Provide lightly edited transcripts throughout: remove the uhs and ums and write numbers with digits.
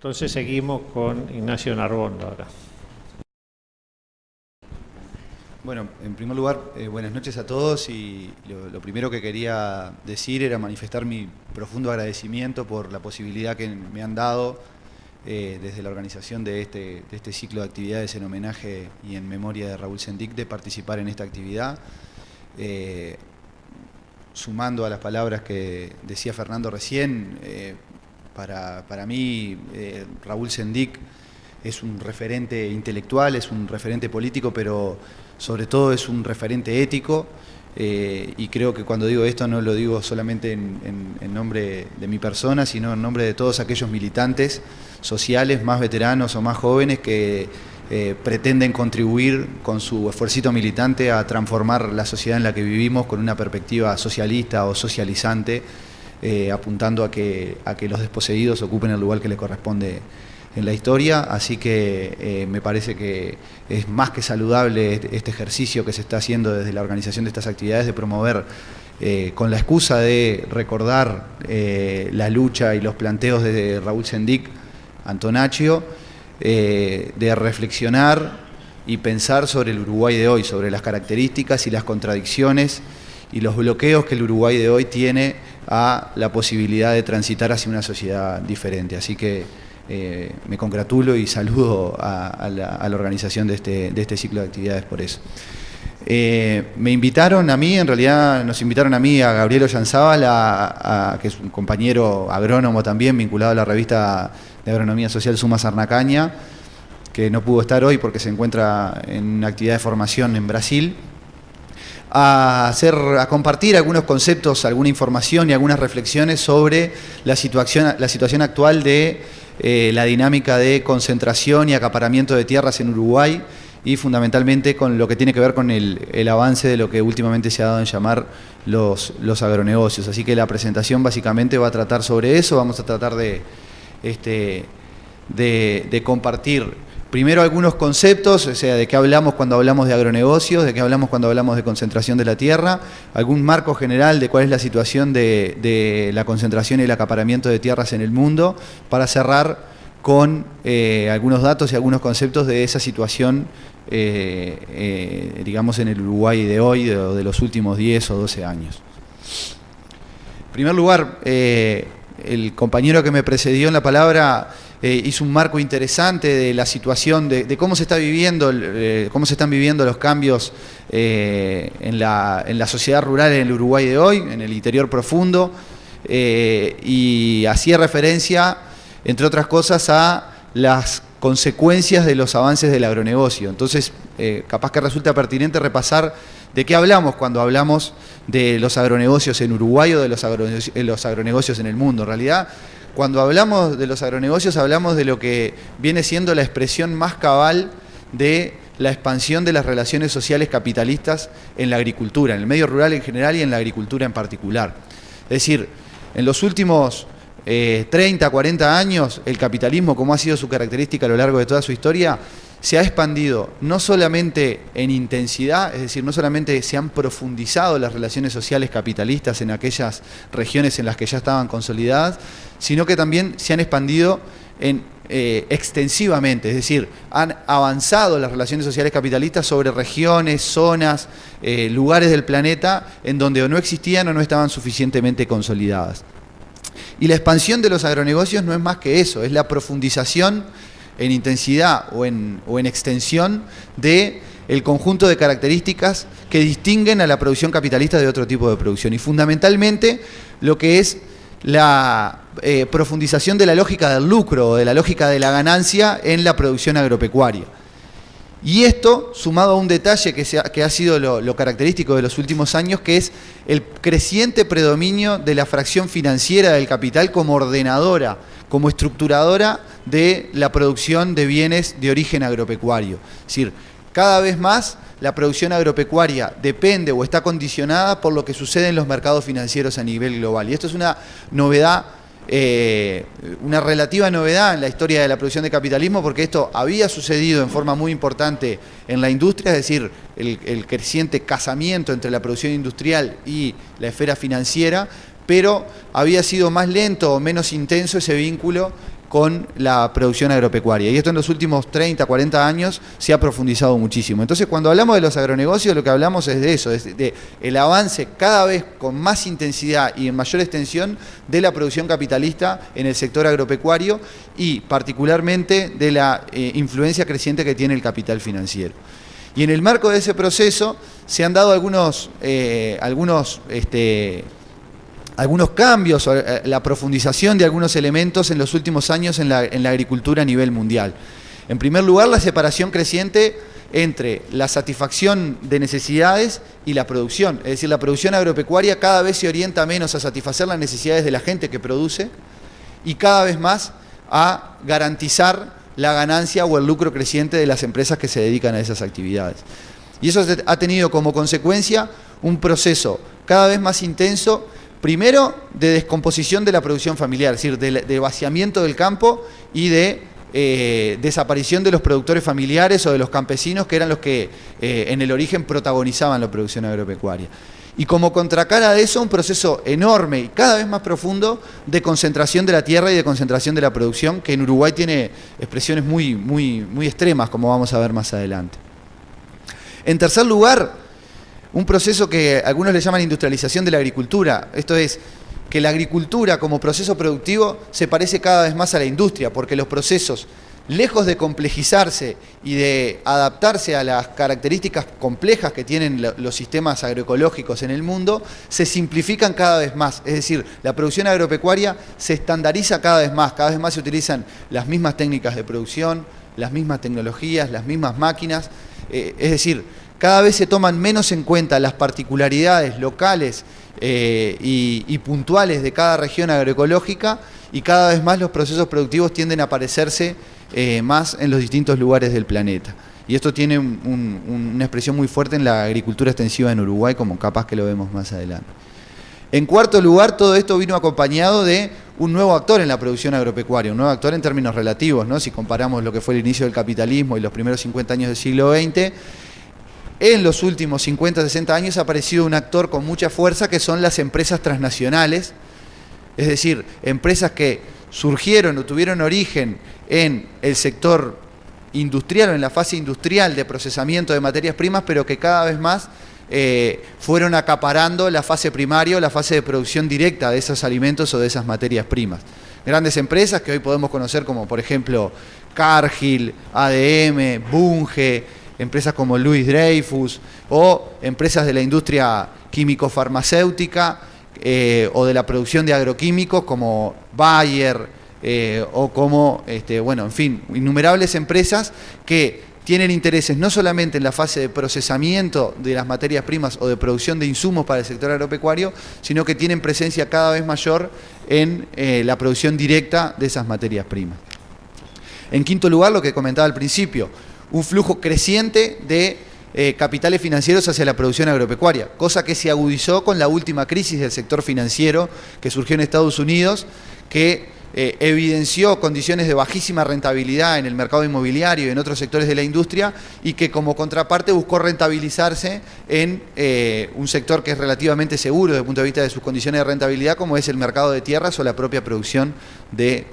Entonces seguimos con Ignacio Narbonda ahora. Bueno, en primer lugar, buenas noches a todos y lo primero que quería decir era manifestar mi profundo agradecimiento por la posibilidad que me han dado desde la organización de este ciclo de actividades en homenaje y en memoria de Raúl Sendic de participar en esta actividad. Sumando a las palabras que decía Fernando recién, para mí Raúl Sendic es un referente intelectual, es un referente político, pero sobre todo es un referente ético, y creo que cuando digo esto no lo digo solamente en nombre de mi persona, sino en nombre de todos aquellos militantes sociales más veteranos o más jóvenes que pretenden contribuir con su esfuercito militante a transformar la sociedad en la que vivimos con una perspectiva socialista o socializante, apuntando a que los desposeídos ocupen el lugar que les corresponde en la historia. Así que me parece que es más que saludable este ejercicio que se está haciendo desde la organización de estas actividades, de promover, con la excusa de recordar la lucha y los planteos de Raúl Sendic, Antonaccio, de reflexionar y pensar sobre el Uruguay de hoy, sobre las características y las contradicciones y los bloqueos que el Uruguay de hoy tiene a la posibilidad de transitar hacia una sociedad diferente. Así que me congratulo y saludo a la organización de este ciclo de actividades por eso. Me invitaron a mí, en realidad nos invitaron a mí, a Gabriel Ollanzábal, que es un compañero agrónomo también, vinculado a la revista de agronomía social Suma Sarnacaña, que no pudo estar hoy porque se encuentra en una actividad de formación en Brasil, a compartir algunos conceptos, alguna información y algunas reflexiones sobre la situación actual de la dinámica de concentración y acaparamiento de tierras en Uruguay, y fundamentalmente con lo que tiene que ver con el avance de lo que últimamente se ha dado en llamar los agronegocios. Así que la presentación básicamente va a tratar sobre eso. Vamos a tratar de compartir primero algunos conceptos, o sea, de qué hablamos cuando hablamos de agronegocios, de qué hablamos cuando hablamos de concentración de la tierra, algún marco general de cuál es la situación de la concentración y el acaparamiento de tierras en el mundo, para cerrar con algunos datos y algunos conceptos de esa situación, digamos, en el Uruguay de hoy, de los últimos 10 o 12 años. En primer lugar, el compañero que me precedió en la palabra hizo un marco interesante de la situación, de cómo se está viviendo, cómo se están viviendo los cambios en la sociedad rural en el Uruguay de hoy, en el interior profundo, y hacía referencia, entre otras cosas, a las consecuencias de los avances del agronegocio. Entonces, capaz que resulta pertinente repasar de qué hablamos cuando hablamos de los agronegocios en Uruguay o de los agronegocios en el mundo. En realidad, cuando hablamos de los agronegocios, hablamos de lo que viene siendo la expresión más cabal de la expansión de las relaciones sociales capitalistas en la agricultura, en el medio rural en general y en la agricultura en particular. Es decir, en los últimos 30, 40 años, el capitalismo, como ha sido su característica a lo largo de toda su historia, se ha expandido no solamente en intensidad, es decir, no solamente se han profundizado las relaciones sociales capitalistas en aquellas regiones en las que ya estaban consolidadas, sino que también se han expandido extensivamente, es decir, han avanzado las relaciones sociales capitalistas sobre regiones, zonas, lugares del planeta en donde o no existían o no estaban suficientemente consolidadas. Y la expansión de los agronegocios no es más que eso, es la profundización en intensidad o en extensión de el conjunto de características que distinguen a la producción capitalista de otro tipo de producción, y fundamentalmente lo que es la profundización de la lógica del lucro o de la lógica de la ganancia en la producción agropecuaria. Y esto, sumado a un detalle que ha sido lo característico de los últimos años, que es el creciente predominio de la fracción financiera del capital como ordenadora, como estructuradora de la producción de bienes de origen agropecuario. Es decir, cada vez más la producción agropecuaria depende o está condicionada por lo que sucede en los mercados financieros a nivel global. Y esto es una novedad, una relativa novedad en la historia de la producción de capitalismo, porque esto había sucedido en forma muy importante en la industria, es decir, el creciente casamiento entre la producción industrial y la esfera financiera, pero había sido más lento o menos intenso ese vínculo con la producción agropecuaria. Y esto en los últimos 30, 40 años se ha profundizado muchísimo. Entonces, cuando hablamos de los agronegocios, lo que hablamos es de eso, es de el avance cada vez con más intensidad y en mayor extensión de la producción capitalista en el sector agropecuario y particularmente de la influencia creciente que tiene el capital financiero. Y en el marco de ese proceso se han dado algunos cambios, la profundización de algunos elementos en los últimos años en la agricultura a nivel mundial. En primer lugar, la separación creciente entre la satisfacción de necesidades y la producción. Es decir, la producción agropecuaria cada vez se orienta menos a satisfacer las necesidades de la gente que produce y cada vez más a garantizar la ganancia o el lucro creciente de las empresas que se dedican a esas actividades. Y eso ha tenido como consecuencia un proceso cada vez más intenso, primero de descomposición de la producción familiar, es decir, de vaciamiento del campo y de desaparición de los productores familiares o de los campesinos que eran los que en el origen protagonizaban la producción agropecuaria. Y como contracara de eso, un proceso enorme y cada vez más profundo de concentración de la tierra y de concentración de la producción, que en Uruguay tiene expresiones muy extremas, como vamos a ver más adelante. En tercer lugar, un proceso que algunos le llaman industrialización de la agricultura. Esto es, que la agricultura como proceso productivo se parece cada vez más a la industria, porque los procesos, lejos de complejizarse y de adaptarse a las características complejas que tienen los sistemas agroecológicos en el mundo, se simplifican cada vez más. Es decir, la producción agropecuaria se estandariza cada vez más se utilizan las mismas técnicas de producción, las mismas tecnologías, las mismas máquinas. Es decir, cada vez se toman menos en cuenta las particularidades locales y puntuales de cada región agroecológica y cada vez más los procesos productivos tienden a parecerse más en los distintos lugares del planeta. Y esto tiene una expresión muy fuerte en la agricultura extensiva en Uruguay, como capaz que lo vemos más adelante. En cuarto lugar, todo esto vino acompañado de un nuevo actor en la producción agropecuaria, un nuevo actor en términos relativos, ¿no? Si comparamos lo que fue el inicio del capitalismo y los primeros 50 años del siglo XX, en los últimos 50, 60 años ha aparecido un actor con mucha fuerza que son las empresas transnacionales, es decir, empresas que surgieron o tuvieron origen en el sector industrial o en la fase industrial de procesamiento de materias primas, pero que cada vez más fueron acaparando la fase primaria o la fase de producción directa de esos alimentos o de esas materias primas. Grandes empresas que hoy podemos conocer como por ejemplo Cargill, ADM, Bunge, empresas como Louis Dreyfus o empresas de la industria químico-farmacéutica o de la producción de agroquímicos como Bayer o como, bueno, en fin, innumerables empresas que tienen intereses no solamente en la fase de procesamiento de las materias primas o de producción de insumos para el sector agropecuario, sino que tienen presencia cada vez mayor en la producción directa de esas materias primas. En quinto lugar, lo que comentaba al principio, un flujo creciente de capitales financieros hacia la producción agropecuaria, cosa que se agudizó con la última crisis del sector financiero que surgió en Estados Unidos, que evidenció condiciones de bajísima rentabilidad en el mercado inmobiliario y en otros sectores de la industria y que como contraparte buscó rentabilizarse en un sector que es relativamente seguro desde el punto de vista de sus condiciones de rentabilidad, como es el mercado de tierras o la propia producción de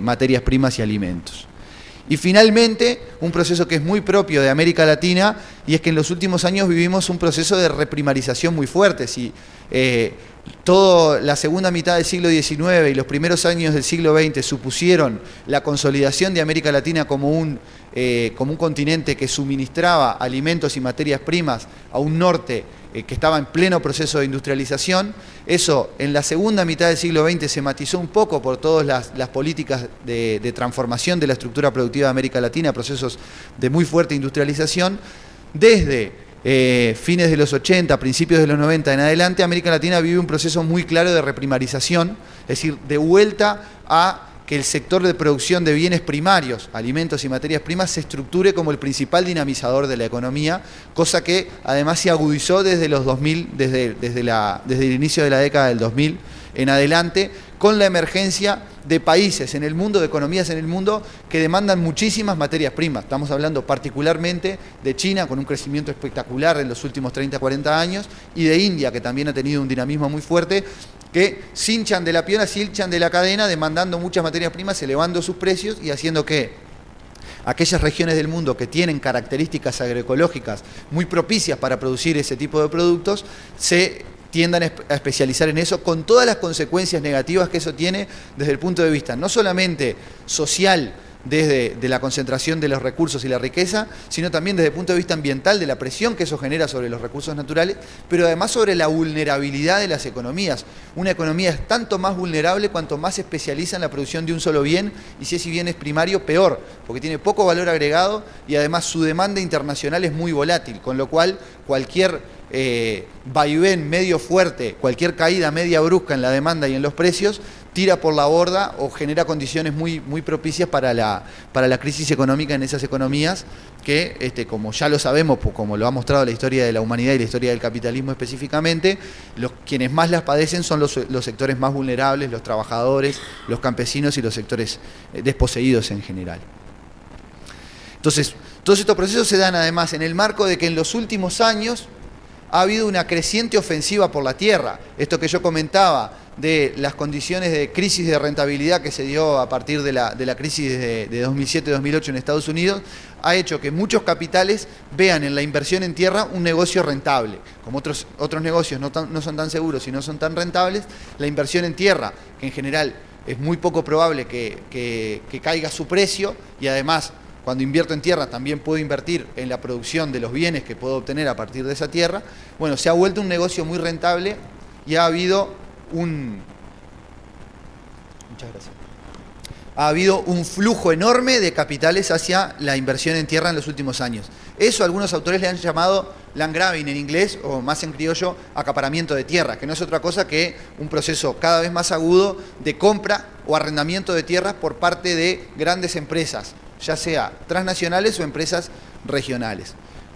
materias primas y alimentos. Y finalmente, un proceso que es muy propio de América Latina, y es que en los últimos años vivimos un proceso de reprimarización muy fuerte. Si toda la segunda mitad del siglo XIX y los primeros años del siglo XX supusieron la consolidación de América Latina como un continente que suministraba alimentos y materias primas a un norte que estaba en pleno proceso de industrialización, eso en la segunda mitad del siglo XX se matizó un poco por todas las políticas de transformación de la estructura productiva de América Latina, procesos de muy fuerte industrialización. Desde fines de los 80, principios de los 90 en adelante, América Latina vive un proceso muy claro de reprimarización, es decir, de vuelta a que el sector de producción de bienes primarios, alimentos y materias primas, se estructure como el principal dinamizador de la economía, cosa que además se agudizó desde los 2000, desde el inicio de la década del 2000, en adelante, con la emergencia de países en el mundo, de economías en el mundo, que demandan muchísimas materias primas. Estamos hablando particularmente de China, con un crecimiento espectacular en los últimos 30, 40 años, y de India, que también ha tenido un dinamismo muy fuerte, que se hinchan de la piola, se hinchan de la cadena, demandando muchas materias primas, elevando sus precios y haciendo que aquellas regiones del mundo que tienen características agroecológicas muy propicias para producir ese tipo de productos, se tiendan a especializar en eso, con todas las consecuencias negativas que eso tiene desde el punto de vista no solamente social, desde la concentración de los recursos y la riqueza, sino también desde el punto de vista ambiental, de la presión que eso genera sobre los recursos naturales, pero además sobre la vulnerabilidad de las economías. Una economía es tanto más vulnerable cuanto más se especializa en la producción de un solo bien, y si ese bien es primario, peor, porque tiene poco valor agregado y además su demanda internacional es muy volátil, con lo cual cualquier vaivén medio fuerte, cualquier caída media brusca en la demanda y en los precios, tira por la borda o genera condiciones muy propicias para la crisis económica en esas economías que, como ya lo sabemos, pues, como lo ha mostrado la historia de la humanidad y la historia del capitalismo específicamente, quienes más las padecen son los sectores más vulnerables, los trabajadores, los campesinos y los sectores desposeídos en general. Entonces, todos estos procesos se dan además en el marco de que en los últimos años ha habido una creciente ofensiva por la tierra. Esto que yo comentaba de las condiciones de crisis de rentabilidad que se dio a partir de la crisis de 2007-2008 en Estados Unidos, ha hecho que muchos capitales vean en la inversión en tierra un negocio rentable. Como otros negocios no son tan seguros y no son tan rentables, la inversión en tierra, que en general es muy poco probable que caiga su precio, y además cuando invierto en tierra también puedo invertir en la producción de los bienes que puedo obtener a partir de esa tierra, bueno, se ha vuelto un negocio muy rentable y ha habido un flujo enorme de capitales hacia la inversión en tierra en los últimos años. Eso algunos autores le han llamado land grabbing en inglés, o más en criollo, acaparamiento de tierra, que no es otra cosa que un proceso cada vez más agudo de compra o arrendamiento de tierras por parte de grandes empresas, ya sea transnacionales o empresas regionales.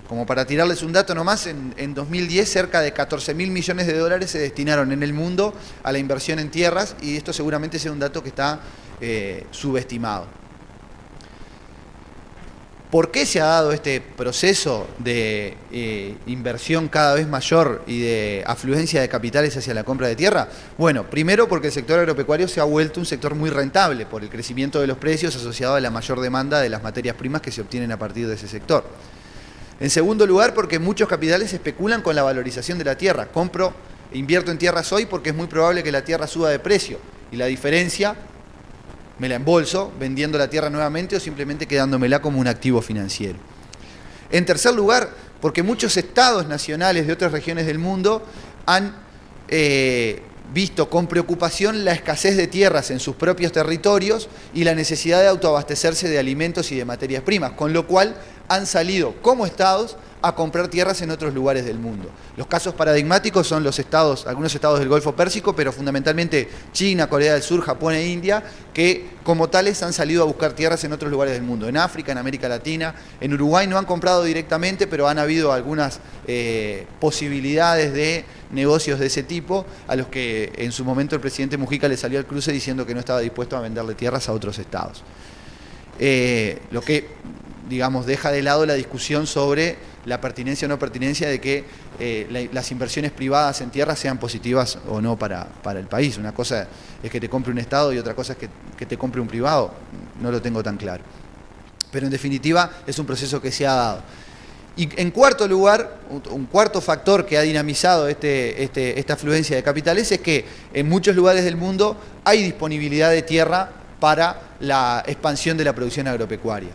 Como para tirarles un dato nomás, en 2010 cerca de 14.000 millones de dólares se destinaron en el mundo a la inversión en tierras, y esto seguramente sea un dato que está subestimado. ¿Por qué se ha dado este proceso de inversión cada vez mayor y de afluencia de capitales hacia la compra de tierra? Bueno, primero porque el sector agropecuario se ha vuelto un sector muy rentable por el crecimiento de los precios asociado a la mayor demanda de las materias primas que se obtienen a partir de ese sector. En segundo lugar, porque muchos capitales especulan con la valorización de la tierra. Compro e invierto en tierras hoy porque es muy probable que la tierra suba de precio, y la diferencia me la embolso vendiendo la tierra nuevamente o simplemente quedándomela como un activo financiero. En tercer lugar, porque muchos estados nacionales de otras regiones del mundo han visto con preocupación la escasez de tierras en sus propios territorios y la necesidad de autoabastecerse de alimentos y de materias primas, con lo cual han salido como estados a comprar tierras en otros lugares del mundo. Los casos paradigmáticos son algunos estados del Golfo Pérsico, pero fundamentalmente China, Corea del Sur, Japón e India, que como tales han salido a buscar tierras en otros lugares del mundo, en África, en América Latina. En Uruguay no han comprado directamente, pero han habido algunas posibilidades de negocios de ese tipo, a los que en su momento el presidente Mujica le salió al cruce diciendo que no estaba dispuesto a venderle tierras a otros estados. Lo que, digamos, deja de lado la discusión sobre la pertinencia o no pertinencia de que las inversiones privadas en tierra sean positivas o no para el país. Una cosa es que te compre un Estado y otra cosa es que te compre un privado. No lo tengo tan claro. Pero en definitiva es un proceso que se ha dado. Y en cuarto lugar, un cuarto factor que ha dinamizado esta afluencia de capitales es que en muchos lugares del mundo hay disponibilidad de tierra para la expansión de la producción agropecuaria.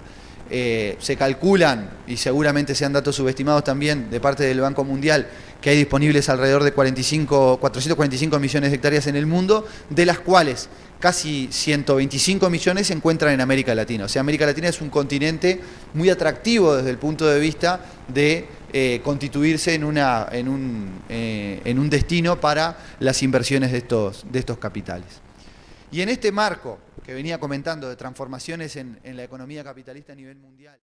Se calculan, y seguramente sean datos subestimados también de parte del Banco Mundial, que hay disponibles alrededor de 445 millones de hectáreas en el mundo, de las cuales casi 125 millones se encuentran en América Latina. O sea, América Latina es un continente muy atractivo desde el punto de vista de constituirse en un destino para las inversiones de estos capitales. Y en este marco que venía comentando de transformaciones en la economía capitalista a nivel mundial.